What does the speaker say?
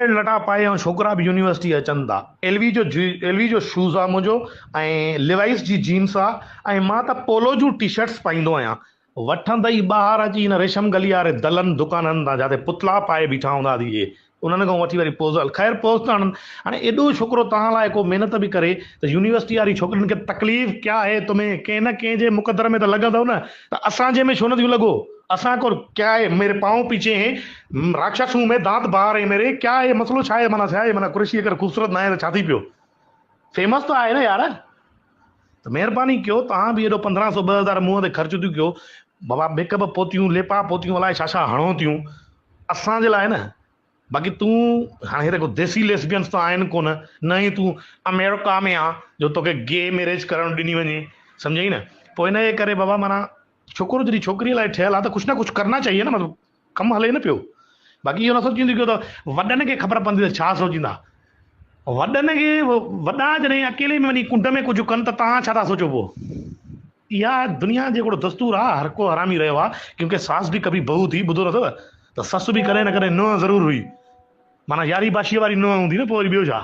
लटा पाए ऐं छोकिरा बि यूनिवर्सिटी अचनि था। एलवी जो शूज़ आहे मुंहिंजो, ऐं लिवाइस जी जीन्स आहे, ऐं मां त पोलो जूं टी शर्ट्स पाईंदो आहियां। वठंदई ॿाहिरि अची हिन रेशम गली वारे दलनि दुकाननि तां जिते पुतला पाए बीठा हूंदा थी इहे, उन्हनि खां वठी वरी पोज़ ख़ैर पोज़ त हणनि। हाणे एॾो छोकिरो तव्हां लाइ को महिनत बि करे त यूनिवर्सिटी वारी छोकिरियुनि खे तकलीफ़ क्या है तुम्हें, कंहिं न कंहिं जे मुक़दर में त लॻंदव न, त असांजे में छो नथियूं लॻो? असां को क्या है, मेरे पाँव पीछे हैं, राक्षस हूं मैं, दांत बाहर है मेरे, क्या है मसलो, छा आहे माना, छा आहे माना, कुर्सी अगरि ख़ूबसूरत न आहे त छा थी पियो, फेमस त आहे न यार। त महिरबानी कयो, तव्हां बि एॾो 1500 2000 मुंहं ते ख़र्च थियूं कयो, बाबा मेकअप पोतियूं लेपा पोतियूं अलाए छा छा हणो थियूं असांजे लाइ न। बाक़ी तूं हाणे हेॾे को देसी लेस्बियंस त आहिनि कोन, न ई तूं अमेरिका में आहे जो तोखे गे मैरिज करणु ॾिनी वञे, सम्झई न। पोइ हिन जे करे बाबा माना छोकिरो जॾहिं छोकिरीअ लाइ ठहियल आहे त कुझु न कुझु करना चाहिए न, मतिलबु कमु हले न पियो। बाक़ी इहो न सोचींदी कयो त वॾनि खे ख़बर पवंदी त छा सोचींदा। वॾनि खे वॾा जॾहिं अकेले में वञी कुंड में कुझु कनि त तव्हां छा था सोचो पोइ? इहा दुनिया जो हिकिड़ो दस्तूर आहे, हर को हरामी रहियो आहे, क्योंकि सास बि कभी बहू थी, ॿुधो अथव? त ससु बि कॾहिं न कॾहिं नुंहुं ज़रूरु हुई, माना यारी बाशीअ वारी नुंहुं हूंदी न, पोइ वरी ॿियो छा।